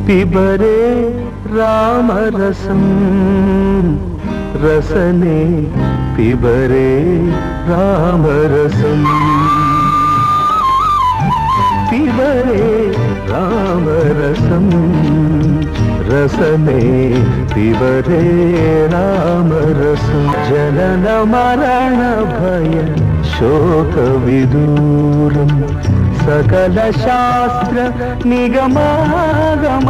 पिबरे रामरसं रसने पिबरे रामरसं पिबरे रामरसं रसने पिबरे रामरसं जनन मरण भय शोक विदूरं सकल शास्त्र निगमागम